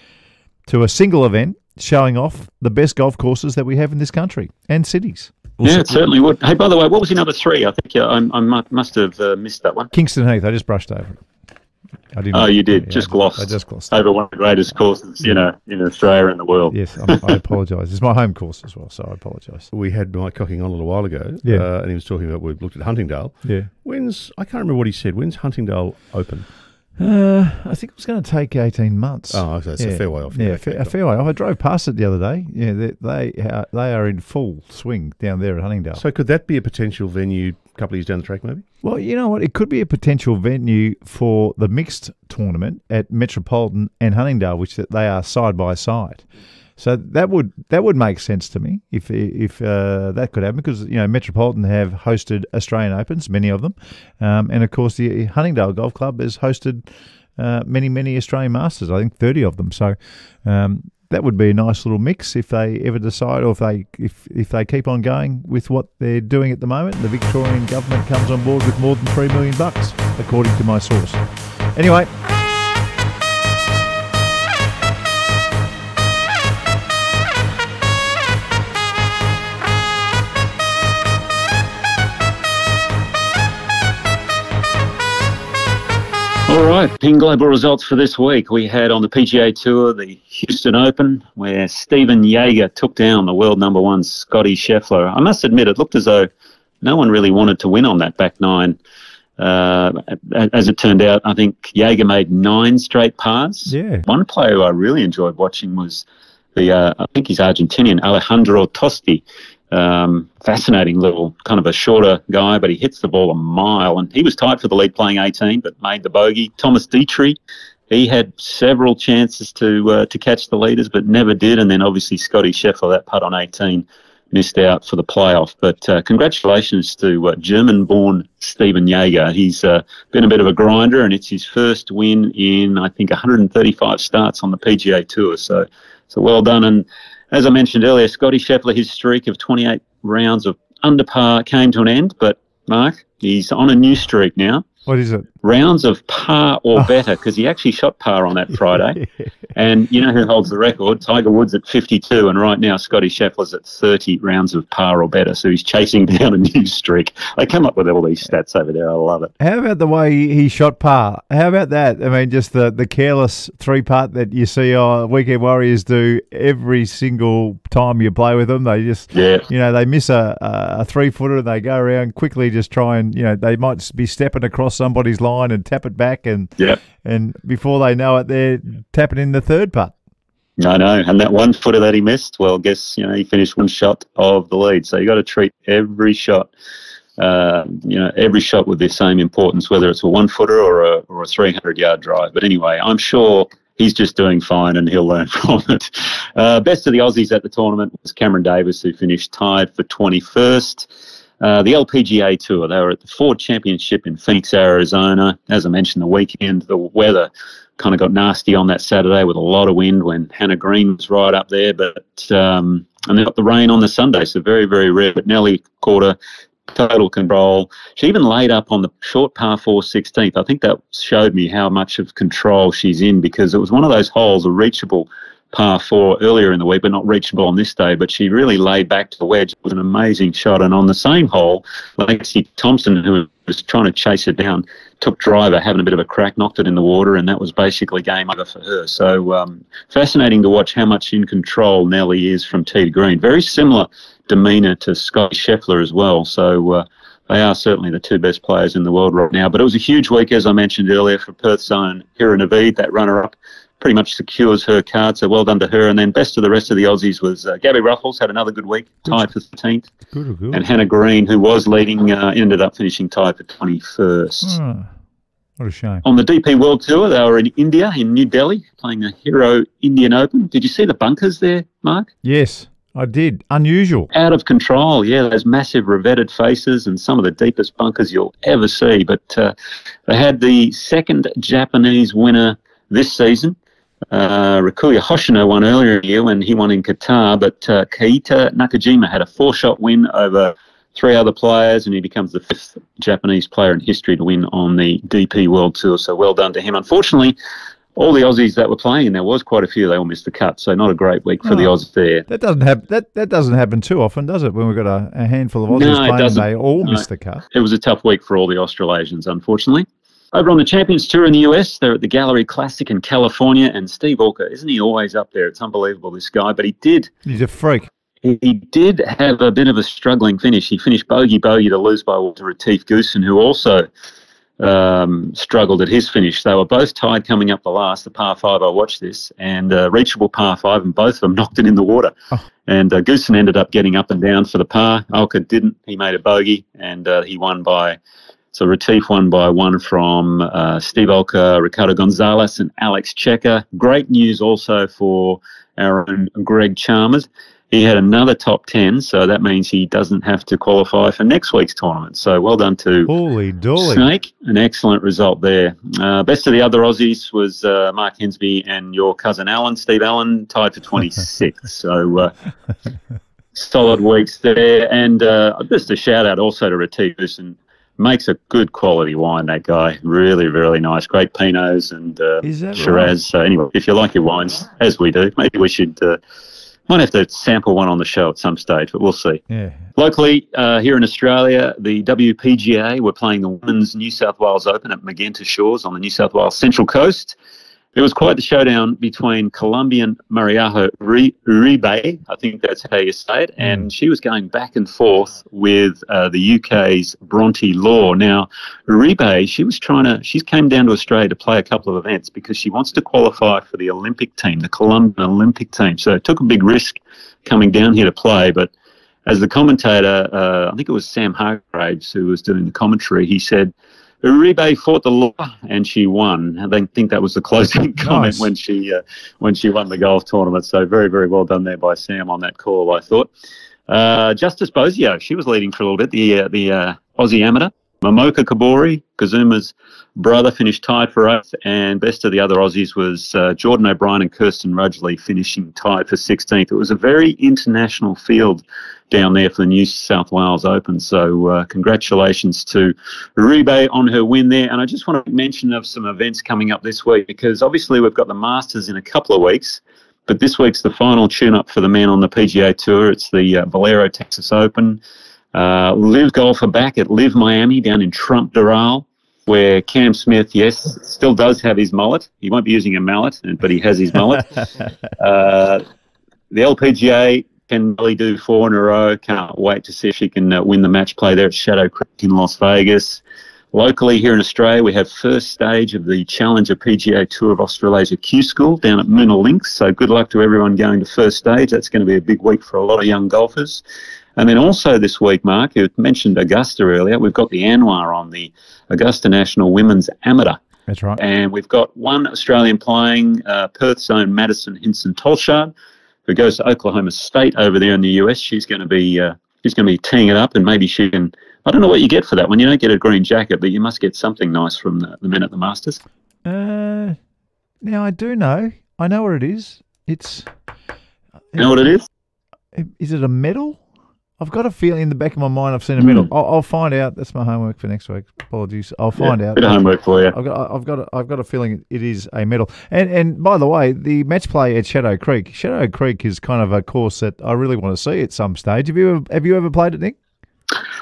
Speaker 2: to a single event showing off the best golf courses that we have in this country and cities.
Speaker 4: Yeah, it certainly would. Hey, by the way, what was your number 3? I think I must have missed that one.
Speaker 2: Kingston Heath, I just brushed over it. I didn't.
Speaker 4: Oh, you did.
Speaker 2: Yeah,
Speaker 4: just glossed.
Speaker 2: I just glossed
Speaker 4: over one of the greatest courses, in Australia and the world.
Speaker 2: Yes, I apologise. It's my home course as well, so I apologise.
Speaker 3: We had Mike Cocking on a little while ago,
Speaker 2: Yeah.
Speaker 3: and he was talking about, we looked at Huntingdale.
Speaker 2: Yeah.
Speaker 3: I can't remember what he said. When's Huntingdale open?
Speaker 2: I think it was going to take 18 months.
Speaker 3: Oh, okay, so a fair way off.
Speaker 2: Yeah,
Speaker 3: Okay,
Speaker 2: a fair way off. I drove past it the other day. Yeah, they are in full swing down there at Huntingdale.
Speaker 3: So could that be a potential venue a couple of years down the track, maybe?
Speaker 2: Well, you know what? It could be a potential venue for the mixed tournament at Metropolitan and Huntingdale, which they are side by side. So that would make sense to me if that could happen, because Metropolitan have hosted Australian Opens, many of them, and of course the Huntingdale Golf Club has hosted many Australian Masters. I think 30 of them. So that would be a nice little mix if they ever decide, or if they keep on going with what they're doing at the moment. The Victorian government comes on board with more than $3 million, according to my source. Anyway.
Speaker 4: All right, Ping Global results for this week. We had on the PGA Tour the Houston Open, where Stephen Jaeger took down the world number 1 Scotty Scheffler. I must admit, it looked as though no one really wanted to win on that back 9. As it turned out, I think Jaeger made 9 straight pars.
Speaker 2: Yeah.
Speaker 4: One player who I really enjoyed watching was I think he's Argentinian, Alejandro Tosti. Fascinating little, kind of a shorter guy, but he hits the ball a mile, and he was tied for the lead playing 18, but made the bogey. Thomas Dietrich, he had several chances to catch the leaders, but never did. And then obviously Scotty Scheffler, that putt on 18, missed out for the playoff. But congratulations to German-born Stephen Jaeger. He's been a bit of a grinder, and it's his first win in, I think, 135 starts on the PGA Tour. So well done. And as I mentioned earlier, Scotty Scheffler, his streak of 28 rounds of under par came to an end. But, Mark, he's on a new streak now.
Speaker 2: What is it?
Speaker 4: rounds of par or better, because he actually shot par on that Friday. And you know who holds the record? Tiger Woods at 52, and right now Scotty Scheffler's at 30 rounds of par or better. So he's chasing down a new streak. They come up with all these stats over there. I love it.
Speaker 2: How about the way he shot par? How about that? I mean, just the careless three-putt that you see Weekend Warriors do every single time you play with them. They just, they miss a three-footer and they go around quickly, just try and, they might be stepping across somebody's line and tap it back, and before they know it, they're tapping in the third putt.
Speaker 4: I know, and that one footer that he missed, well, guess he finished one shot of the lead. So you got to treat every shot, every shot with the same importance, whether it's a 1 footer or a 300-yard drive. But anyway, I'm sure he's just doing fine and he'll learn from it. Best of the Aussies at the tournament was Cameron Davis, who finished tied for 21st. The LPGA Tour, they were at the Ford Championship in Phoenix, Arizona. As I mentioned, the weekend, the weather kind of got nasty on that Saturday with a lot of wind when Hannah Green was right up there. And they got the rain on the Sunday, so very, very rare. But Nelly caught her, total control. She even laid up on the short par 4 16th. I think that showed me how much of control she's in, because it was one of those holes, a reachable par 4 earlier in the week, but not reachable on this day. But she really laid back to the wedge. It was an amazing shot. And on the same hole, Lacey Thompson, who was trying to chase it down, took driver, having a bit of a crack, knocked it in the water, and that was basically game over for her. So fascinating to watch how much in control Nelly is from tee to green. Very similar demeanour to Scotty Scheffler as well. So they are certainly the two best players in the world right now. But it was a huge week, as I mentioned earlier, for Perth's own Kira Naveed, that runner-up. Pretty much secures her card, so well done to her. And then best of the rest of the Aussies was Gabby Ruffles, had another good week, tied for 13th. Good. And Hannah Green, who was leading, ended up finishing tied for 21st.
Speaker 2: Oh, what a shame.
Speaker 4: On the DP World Tour, they were in India, in New Delhi, playing the Hero Indian Open. Did you see the bunkers there, Mark?
Speaker 2: Yes, I did. Unusual.
Speaker 4: Out of control, yeah. Those massive revetted faces and some of the deepest bunkers you'll ever see. But they had the second Japanese winner this season. Rikuya Hoshino won earlier in the year when he won in Qatar, but Keita Nakajima had a 4-shot win over 3 other players, and he becomes the 5th Japanese player in history to win on the DP World Tour, so well done to him. Unfortunately, all the Aussies that were playing, and there was quite a few, they all missed the cut, so not a great week for the Aussies there.
Speaker 2: That doesn't happen too often, does it, when we've got a handful of Aussies playing and they all miss the cut?
Speaker 4: It was a tough week for all the Australasians, unfortunately. Over on the Champions Tour in the US, they're at the Gallery Classic in California, and Steve Walker, isn't he always up there? It's unbelievable, this guy, but he's
Speaker 2: a freak.
Speaker 4: He did have a bit of a struggling finish. He finished bogey to lose by Walter Retief Goosen, who also struggled at his finish. They were both tied coming up the last, the par 5. I watched this, and reachable par 5, and both of them knocked it in the water. Oh. And Goosen ended up getting up and down for the par. Alka didn't. He made a bogey, and he won by... So Retief won by 1 from Steve Olka, Ricardo Gonzalez, and Alex Checker. Great news also for our own Greg Chalmers. He had another top 10, so that means he doesn't have to qualify for next week's tournament. So well done to Snake. An excellent result there. Best of the other Aussies was Mark Hensby and your cousin Alan, Steve Allen, tied for 26th. So solid weeks there. And just a shout out also to Retief, and makes a good quality wine, that guy. Really, really nice. Great Pinots and Shiraz. Right? So anyway, if you like your wines, as we do, maybe we should... might have to sample one on the show at some stage, but we'll see.
Speaker 2: Yeah.
Speaker 4: Locally, here in Australia, the WPGA were playing the Women's New South Wales Open at Magenta Shores on the New South Wales Central Coast. It was quite the showdown between Colombian Mariajo Uribe, I think that's how you say it, and she was going back and forth with the UK's Bronte Law. Now, Uribe, she came down to Australia to play a couple of events because she wants to qualify for the Olympic team, the Colombian Olympic team. So it took a big risk coming down here to play, but as the commentator, I think it was Sam Hargraves who was doing the commentary, he said, Uribe fought the law and she won. I think that was the closing comment when she won the golf tournament. So very, very well done there by Sam on that call, I thought. Justice Bozio, she was leading for a little bit, the Aussie amateur. Momoka Kabori, Kazuma's brother, finished tied for 8th, and best of the other Aussies was Jordan O'Brien and Kirsten Rudgley finishing tied for 16th. It was a very international field down there for the New South Wales Open. So congratulations to Uribe on her win there. And I just want to mention of some events coming up this week, because obviously we've got the Masters in a couple of weeks, but this week's the final tune-up for the men on the PGA Tour. It's the Valero Texas Open. Live Golf are back at Live Miami down in Trump Doral, where Cam Smith, yes, still does have his mullet. He won't be using a mallet, but he has his mullet. The LPGA can really do 4 in a row. Can't wait to see if she can win the match play there at Shadow Creek in Las Vegas. Locally here in Australia, we have first stage of the Challenger PGA Tour of Australasia Q School down at Moona Links. So good luck to everyone going to first stage. That's going to be a big week for a lot of young golfers. And then also this week, Mark, you mentioned Augusta earlier. We've got the Anwar on, the Augusta National Women's Amateur.
Speaker 2: That's right.
Speaker 4: And we've got one Australian playing, Perth's own Madison Hinson-Tolshard, who goes to Oklahoma State over there in the US. She's going to be teeing it up, and maybe she can. I don't know what you get for that one. You don't get a green jacket, but you must get something nice from the men at the Masters.
Speaker 2: Now I do know. I know what it is.
Speaker 4: You know what it is?
Speaker 2: Is it a medal? I've got a feeling in the back of my mind I've seen a medal. I'll find out. That's my homework for next week. Apologies. I'll find out.
Speaker 4: Bit of homework for you.
Speaker 2: I've got a feeling it is a medal. And by the way, the match play at Shadow Creek. Shadow Creek is kind of a course that I really want to see at some stage. Have you ever played it, Nick?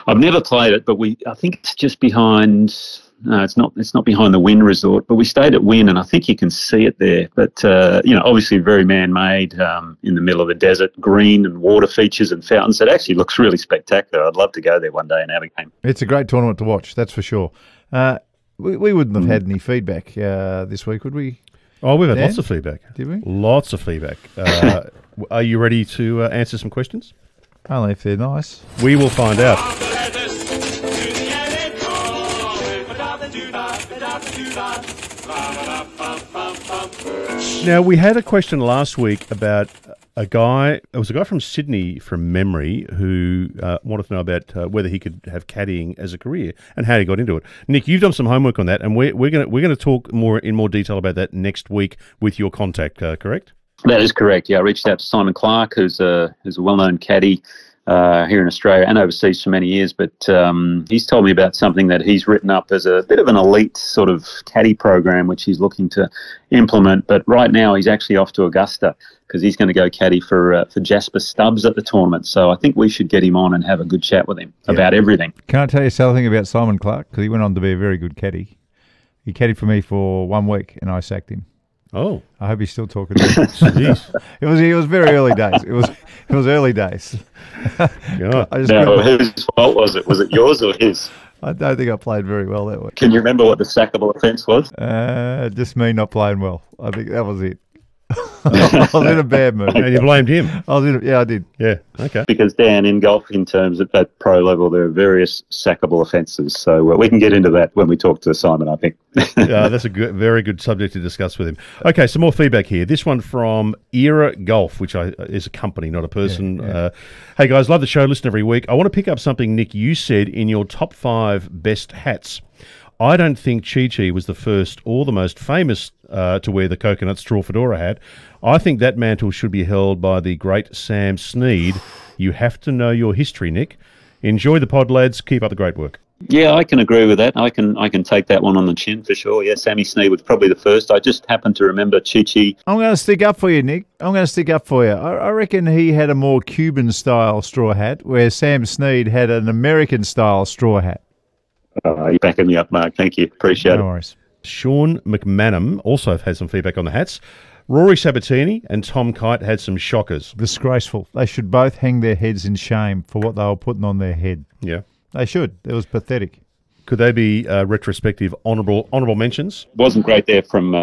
Speaker 4: I've never played it, but I think it's just behind. No, it's not behind the Wynn Resort, but we stayed at Wynn, and I think you can see it there. But obviously very man-made, in the middle of the desert, green and water features and fountains. It actually looks really spectacular. I'd love to go there one day and have a game.
Speaker 2: It's a great tournament to watch, that's for sure. We wouldn't have had any feedback this week, would we?
Speaker 3: Oh, we've had lots of feedback.
Speaker 2: Did we?
Speaker 3: Lots of feedback. Are you ready to answer some questions?
Speaker 2: Only if they're nice.
Speaker 3: We will find out. Now, we had a question last week about a guy. It was a guy from Sydney, from memory, who wanted to know about whether he could have caddying as a career and how he got into it. Nick, you've done some homework on that, and we're going to talk in more detail about that next week with your contact. Correct?
Speaker 4: That is correct. Yeah, I reached out to Simon Clark, who's a well-known caddy here in Australia and overseas for many years, but he's told me about something that he's written up as a bit of an elite sort of caddy program, which he's looking to implement. But right now he's actually off to Augusta because he's going to go caddy for Jasper Stubbs at the tournament. So I think we should get him on and have a good chat with him about everything.
Speaker 2: Can I tell you something about Simon Clark? Because he went on to be a very good caddy. He caddied for me for 1 week and I sacked him.
Speaker 3: Oh,
Speaker 2: I hope he's still talking to me. It was very early days. It was early days.
Speaker 3: God.
Speaker 4: Whose fault was it? Was it yours or his?
Speaker 2: I don't think I played very well that week.
Speaker 4: Can you remember what the sackable offence was?
Speaker 2: Just me not playing well. I think that was it. I was in a bad mood.
Speaker 3: And you blamed him?
Speaker 2: I did.
Speaker 3: Yeah, okay.
Speaker 4: Because, Dan, in golf, in terms of at pro level, there are various sackable offences. So we can get into that when we talk to Simon, I think.
Speaker 3: That's a very good subject to discuss with him. Okay, some more feedback here. This one from Era Golf, which is a company, not a person. Yeah. Hey, guys, love the show. Listen every week. I want to pick up something, Nick, you said in your top 5 best hats. I don't think Chi-Chi was the first or the most famous to wear the coconut straw fedora hat. I think that mantle should be held by the great Sam Snead. You have to know your history, Nick. Enjoy the pod, lads. Keep up the great work.
Speaker 4: Yeah, I can agree with that. I can take that one on the chin for sure. Yeah, Sammy Snead was probably the first. I just happen to remember Chi-Chi.
Speaker 2: I'm going to stick up for you, Nick. I'm going to stick up for you. I reckon he had a more Cuban-style straw hat, where Sam Snead had an American-style straw hat.
Speaker 4: You're backing me up, Mark. Thank you. Appreciate it.
Speaker 2: No worries.
Speaker 3: Sean McManam also had some feedback on the hats. Rory Sabatini and Tom Kite had some shockers.
Speaker 2: Disgraceful. They should both hang their heads in shame for what they were putting on their head.
Speaker 3: Yeah.
Speaker 2: They should. It was pathetic.
Speaker 3: Could they be retrospective honourable mentions?
Speaker 4: Wasn't great there from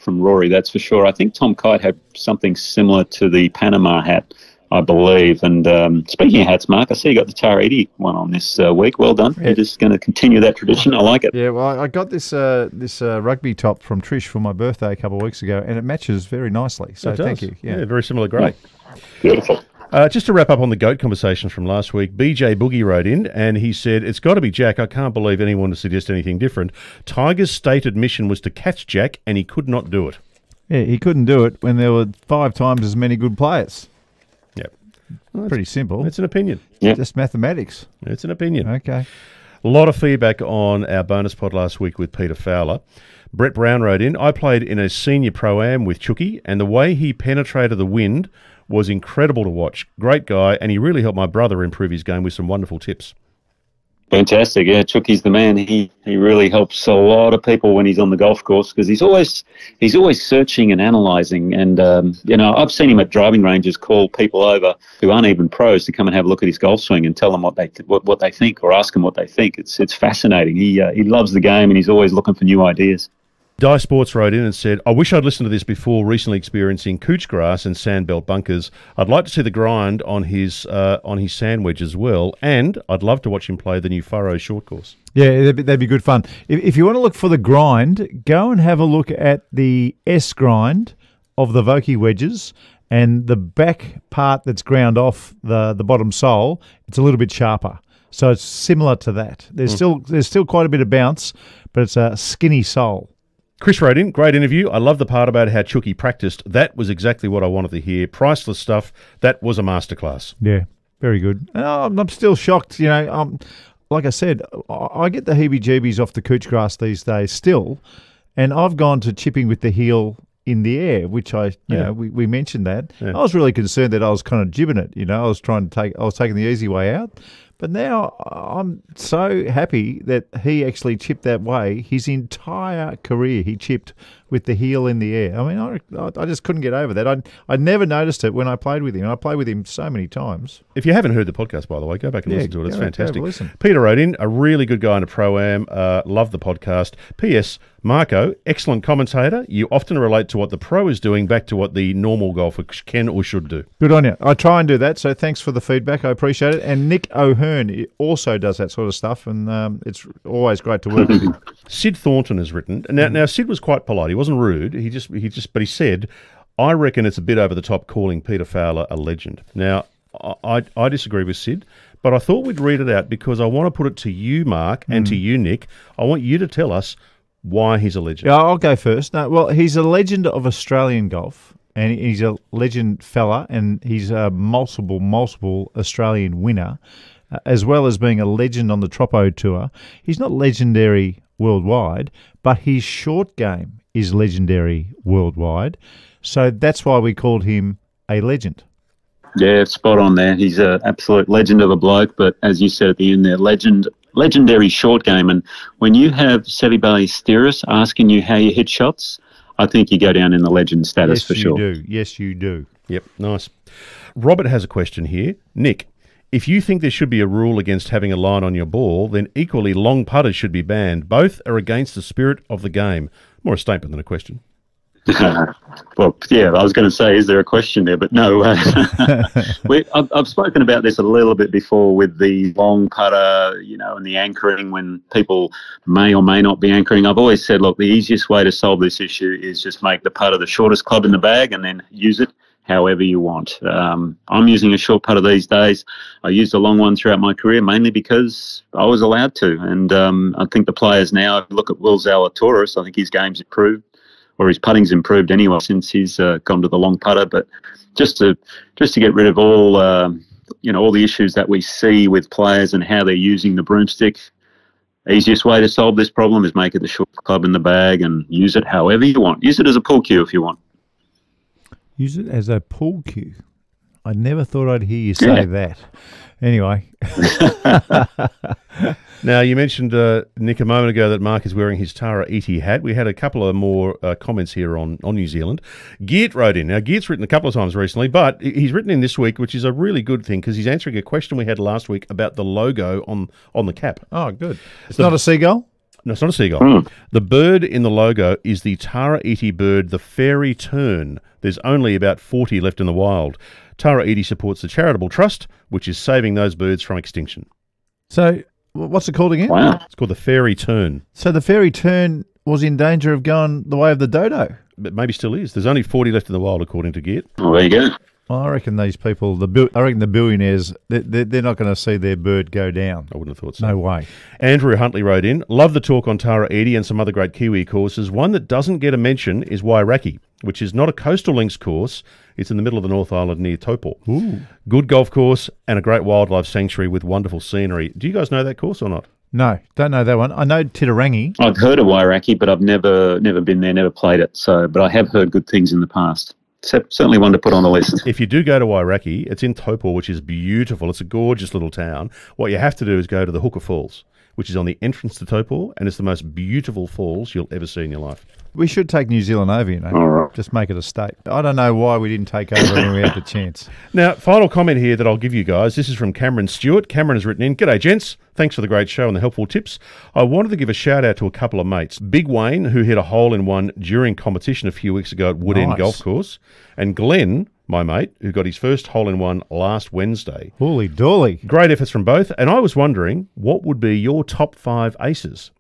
Speaker 4: Rory, that's for sure. I think Tom Kite had something similar to the Panama hat, I believe. And speaking of hats, Mark, I see you got the Tariti one on this week. Well done. Yeah. You're just going to continue that tradition. I like it.
Speaker 2: Yeah, well, I got this rugby top from Trish for my birthday a couple of weeks ago, and it matches very nicely. So thank you.
Speaker 3: Yeah, very similar grey.
Speaker 4: Beautiful.
Speaker 3: Just to wrap up on the GOAT conversation from last week, BJ Boogie wrote in and he said, it's got to be Jack. I can't believe anyone would suggest anything different. Tiger's stated mission was to catch Jack, and he could not do it.
Speaker 2: Yeah, he couldn't do it when there were 5 times as many good players.
Speaker 3: Yep.
Speaker 2: Pretty simple.
Speaker 3: It's an opinion.
Speaker 4: Yeah.
Speaker 2: Just mathematics.
Speaker 3: It's an opinion.
Speaker 2: Okay.
Speaker 3: A lot of feedback on our bonus pod last week with Peter Fowler. Brett Brown wrote in, I played in a senior pro-am with Chucky, and the way he penetrated the wind was incredible to watch. Great guy, and he really helped my brother improve his game with some wonderful tips.
Speaker 4: Fantastic, yeah. Chucky's the man. He really helps a lot of people when he's on the golf course because he's always searching and analysing. And I've seen him at driving ranges call people over who aren't even pros to come and have a look at his golf swing and tell them what they think or ask them what they think. It's fascinating. He loves the game and he's always looking for new ideas.
Speaker 3: Die Sports wrote in and said, I wish I'd listened to this before recently experiencing couch grass and sandbelt bunkers. I'd like to see the grind on his sand wedge as well, and I'd love to watch him play the new Furrow short course.
Speaker 2: Yeah, that'd be good fun. If you want to look for the grind, go and have a look at the S grind of the Vokey wedges, and the back part that's ground off the bottom sole, it's a little bit sharper. So it's similar to that. There's still quite a bit of bounce, but it's a skinny sole.
Speaker 3: Chris wrote in, great interview. I love the part about how Chucky practiced. That was exactly what I wanted to hear. Priceless stuff. That was a masterclass.
Speaker 2: Yeah, very good. I'm still shocked. Like I said, I get the heebie-jeebies off the couch grass these days still, and I've gone to chipping with the heel in the air, which we mentioned that. Yeah. I was really concerned that I was kind of jibbing it. I was taking the easy way out. But now I'm so happy that he actually chipped that way. His entire career, he chipped with the heel in the air. I mean, I just couldn't get over that. I never noticed it when I played with him. I played with him so many times.
Speaker 3: If you haven't heard the podcast, by the way, go back and listen to it. It's fantastic.
Speaker 2: Listen.
Speaker 3: Peter wrote in, a really good guy in a pro-am. Love the podcast. P.S. Marco, excellent commentator. You often relate to what the pro is doing back to what the normal golfer can or should do.
Speaker 2: Good on you. I try and do that, so thanks for the feedback. I appreciate it. And Nick O'Hearn also does that sort of stuff, and it's always great to work with him.
Speaker 3: Sid Thornton has written. Now Sid was quite polite. He wasn't rude. But he said, I reckon it's a bit over the top calling Peter Fowler a legend. Now, I disagree with Sid, but I thought we'd read it out because I want to put it to you, Mark, and to you, Nick. I want you to tell us why he's a legend.
Speaker 2: Yeah, I'll go first. No, well, he's a legend of Australian golf, and he's a legend fella, and he's a multiple Australian winner, as well as being a legend on the Troppo Tour. He's not legendary worldwide, but his short game is legendary worldwide. So that's why we called him a legend.
Speaker 4: Yeah, spot on there. He's an absolute legend of a bloke, but as you said at the end there, legendary short game. And when you have Seve Ballesteros asking you how you hit shots, I think you go down in the legend status for sure.
Speaker 2: Yes, you do.
Speaker 3: Yep, nice. Robert has a question here. Nick, if you think there should be a rule against having a line on your ball, then equally long putters should be banned. Both are against the spirit of the game. More a statement than a question.
Speaker 4: Well, yeah, I was going to say, is there a question there? But no. I've spoken about this a little bit before with the long putter, and the anchoring when people may or may not be anchoring. I've always said, look, the easiest way to solve this issue is just make the putter the shortest club in the bag and then use it however you want. I'm using a short putter these days. I used a long one throughout my career, mainly because I was allowed to. And I think the players now, if you look at Will Zalatoris, I think his game's improved, or his putting's improved anyway since he's gone to the long putter. But just to get rid of all all the issues that we see with players and how they're using the broomstick, easiest way to solve this problem is make it the short club in the bag and use it however you want. Use it as a pool cue if you want.
Speaker 2: Use it as a pool cue. I never thought I'd hear you say that. Anyway.
Speaker 3: Now, you mentioned, Nick, a moment ago that Mark is wearing his Tara Iti hat. We had a couple of more comments here on New Zealand. Geert wrote in. Now, Geert's written a couple of times recently, but he's written in this week, which is a really good thing because he's answering a question we had last week about the logo on the cap.
Speaker 2: Oh, good. It's not a seagull?
Speaker 3: No, it's not a seagull. The bird in the logo is the Tara Iti bird, the fairy tern. There's only about 40 left in the wild. Tara Iti supports the charitable trust, which is saving those birds from extinction.
Speaker 2: So, what's it called again?
Speaker 4: Wow.
Speaker 3: It's called the fairy tern.
Speaker 2: So the fairy tern was in danger of going the way of the dodo?
Speaker 3: But maybe still is. There's only 40 left in the wild, according to Geert.
Speaker 4: Well, there you go.
Speaker 2: Well, I reckon these people, the billionaires, they're not going to see their bird go down.
Speaker 3: I wouldn't have thought so.
Speaker 2: No way.
Speaker 3: Andrew Huntley wrote in, love the talk on Tara Iti and some other great Kiwi courses. One that doesn't get a mention is Wairaki. which is not a coastal links course. It's in the middle of the North Island near Taupo. Good golf course and a great wildlife sanctuary with wonderful scenery. Do you guys know that course or not?
Speaker 2: No, don't know that one. I know Titirangi.
Speaker 4: I've heard of Wairaki, but I've never been there, never played it. But I have heard good things in the past. Certainly one to put on the list.
Speaker 3: If you do go to Wairaki, it's in Taupo, which is beautiful. It's a gorgeous little town. What you have to do is go to the Hooker Falls, which is on the entrance to Taupo, and it's the most beautiful falls you'll ever see in your life.
Speaker 2: We should take New Zealand over,
Speaker 4: All right.
Speaker 2: Just make it a state. I don't know why we didn't take over when we had the chance.
Speaker 3: Now, final comment here that I'll give you guys. This is from Cameron Stewart. Cameron has written in, "G'day, gents. Thanks for the great show and the helpful tips. I wanted to give a shout-out to a couple of mates. Big Wayne, who hit a hole-in-one during competition a few weeks ago at Wood End Golf Course, and Glenn, my mate, who got his first hole-in-one last Wednesday.
Speaker 2: Holy dolly.
Speaker 3: Great efforts from both, and I was wondering, what would be your top 5 aces?"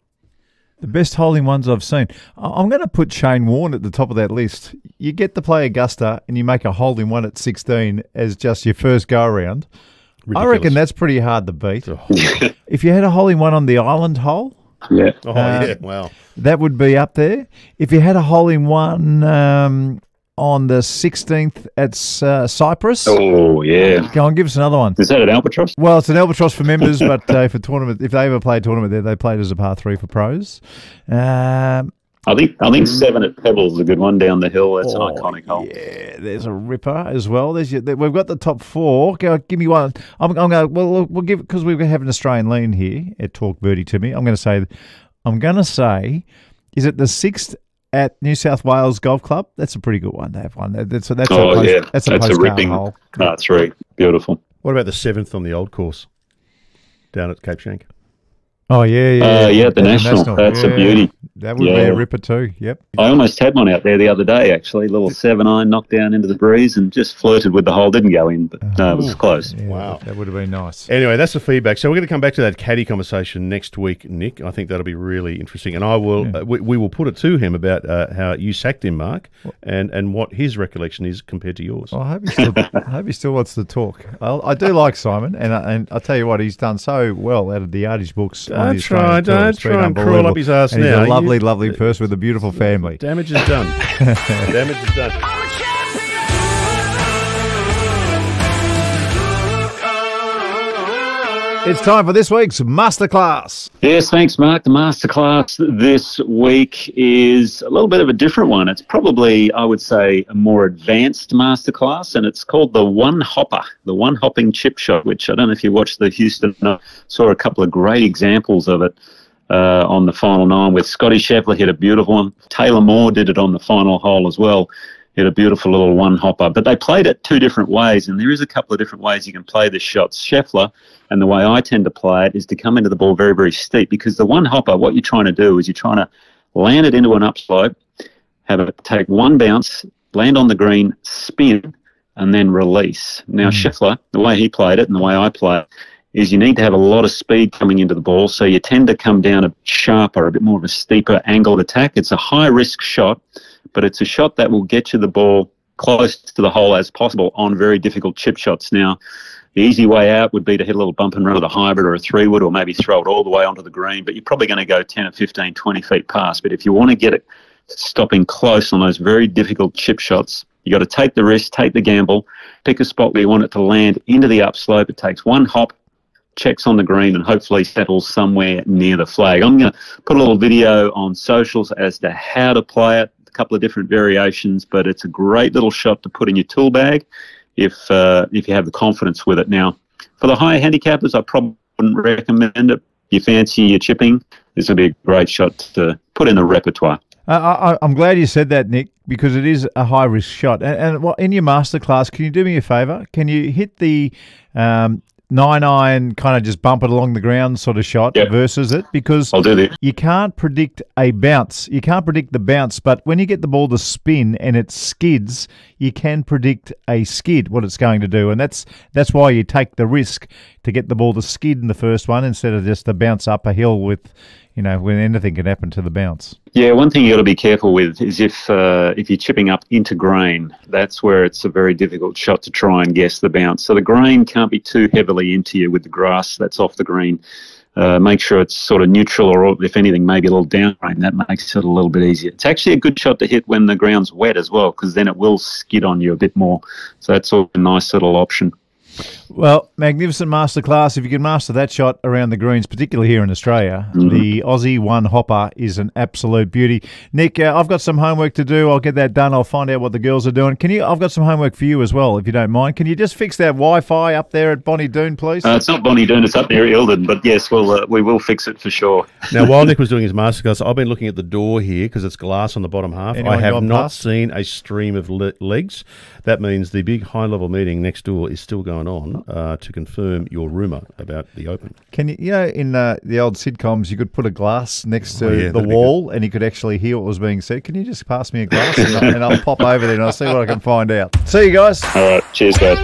Speaker 2: The best hole-in-ones I've seen. I'm going to put Shane Warne at the top of that list. You get to play Augusta and you make a hole-in-one at 16 as just your first go-around. I reckon that's pretty hard to beat. If you had a hole-in-one on the island hole,
Speaker 4: Yeah.
Speaker 3: Wow.
Speaker 2: that would be up there. If you had a hole-in-one on the 16th at Cyprus,
Speaker 4: Oh, yeah.
Speaker 2: go on, give us another one.
Speaker 4: Is that at Albatross?
Speaker 2: Well, it's an Albatross for members, but for tournament, if they ever play a tournament there, they play it as a par 3 for pros.
Speaker 4: I think 7 at Pebbles is a good one down the hill. That's an iconic hole.
Speaker 2: Yeah, there's a ripper as well. We've got the top 4. Give me one. I'm going. Well, we'll give because we have an Australian lean here at Talk Birdie to me. I'm going to say, is it the 6th at New South Wales Golf Club? That's a pretty good one to have one. That's a
Speaker 4: ripping
Speaker 2: hole.
Speaker 4: par 3. Beautiful.
Speaker 3: What about the 7th on the old course down at Cape Shank?
Speaker 2: Oh, yeah.
Speaker 4: The National. That's a beauty.
Speaker 2: That would be a ripper too, yep.
Speaker 4: I almost had one out there the other day, actually. A little 7-iron knocked down into the breeze and just flirted with the hole. Didn't go in, but no, it was close.
Speaker 2: Yeah,
Speaker 3: Wow.
Speaker 2: That would have been nice.
Speaker 3: Anyway, that's the feedback. So we're going to come back to that caddy conversation next week, Nick. I think that'll be really interesting. And I will, we will put it to him about how you sacked him, Mark, and what his recollection is compared to yours.
Speaker 2: I hope he still wants to talk. I do like Simon, and I tell you what, he's done so well out of the Yardage books.
Speaker 3: Don't try and crawl up his ass
Speaker 2: and
Speaker 3: now.
Speaker 2: He's a lovely person with a beautiful family.
Speaker 3: Damage is done. Damage is done.
Speaker 2: It's time for this week's Masterclass.
Speaker 4: Yes, thanks, Mark. The Masterclass this week is a little bit of a different one. It's probably, I would say, a more advanced Masterclass, and it's called the One Hopper, the One Hopping Chip Shot, which I don't know if you watched the Houston. I saw a couple of great examples of it on the final 9 with Scotty Scheffler hit a beautiful one. Taylor Moore did it on the final hole as well. Hit a beautiful little one hopper. But they played it 2 different ways, and there is a couple of different ways you can play this shot. Scheffler, and the way I tend to play it, is to come into the ball very, very steep, because the one hopper, what you're trying to do is you're trying to land it into an upslope, have it take one bounce, land on the green, spin, and then release. Now, Scheffler, the way he played it and the way I play it, is you need to have a lot of speed coming into the ball, so you tend to come down a bit sharper, a bit more of a steeper angled attack. It's a high-risk shot, but it's a shot that will get you the ball close to the hole as possible on very difficult chip shots. Now, the easy way out would be to hit a little bump and run with a hybrid or a 3-wood, or maybe throw it all the way onto the green, but you're probably going to go 10 or 15, 20 feet past. But if you want to get it stopping close on those very difficult chip shots, you got to take the risk, take the gamble, pick a spot where you want it to land into the upslope. It takes one hop, checks on the green, and hopefully settles somewhere near the flag. I'm going to put a little video on socials as to how to play it, a couple of different variations, but it's a great little shot to put in your tool bag if you have the confidence with it. Now, for the higher handicappers, I probably wouldn't recommend it. If you fancy your chipping, this would be a great shot to put in the repertoire.
Speaker 2: I'm glad you said that, Nick, because it is a high-risk shot. And in your masterclass, can you do me a favour? Can you hit the 9-iron, kind of just bump it along the ground sort of shot versus it? Because
Speaker 4: I'll do that.
Speaker 2: You can't predict a bounce. You can't predict the bounce, but when you get the ball to spin and it skids, you can predict a skid, what it's going to do. And that's why you take the risk to get the ball to skid in the first one instead of just to bounce up a hill with, when anything can happen to the bounce.
Speaker 4: Yeah, one thing you got to be careful with is if you're chipping up into grain, that's where it's a very difficult shot to try and guess the bounce. So the grain can't be too heavily into you with the grass that's off the green. make sure it's sort of neutral, or if anything, maybe a little downrange. That makes it a little bit easier. It's actually a good shot to hit when the ground's wet as well, because then it will skid on you a bit more. So that's sort of a nice little option.
Speaker 2: Well, magnificent masterclass. If you can master that shot around the greens, particularly here in Australia, the Aussie one hopper is an absolute beauty. Nick, I've got some homework to do. I'll get that done. I'll find out what the girls are doing. I've got some homework for you as well, if you don't mind. Can you just fix that Wi-Fi up there at Bonnie Doon, please?
Speaker 4: It's not Bonnie Doon, it's up near Ilden, but yes, we will fix it for sure.
Speaker 3: Now, while Nick was doing his masterclass, I've been looking at the door here because it's glass on the bottom half.
Speaker 2: Anyone
Speaker 3: I have
Speaker 2: gone
Speaker 3: not
Speaker 2: past?
Speaker 3: seen a stream of legs. That means the big high-level meeting next door is still going on to confirm your rumour about the Open.
Speaker 2: Can you know, in the old sitcoms, you could put a glass next to the
Speaker 3: that'd be
Speaker 2: wall and you could actually hear what was being said. Can you just pass me a glass and I'll pop over there and I'll see what I can find out. See you guys.
Speaker 4: All right, cheers, guys.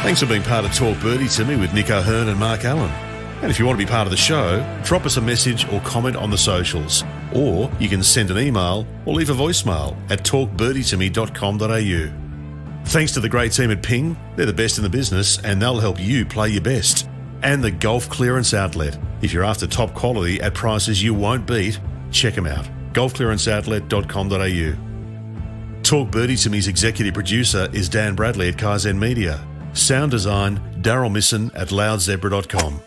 Speaker 1: Thanks for being part of Talk Birdie to me with Nick O'Hearn and Mark Allen. And if you want to be part of the show, drop us a message or comment on the socials. Or you can send an email or leave a voicemail at talkbirdie2me.com.au. Thanks to the great team at Ping. They're the best in the business and they'll help you play your best. And the Golf Clearance Outlet. If you're after top quality at prices you won't beat, check them out. golfclearanceoutlet.com.au. Talk Birdie to me's executive producer is Dan Bradley at Kaizen Media. Sound design, Daryl Misson at loudzebra.com.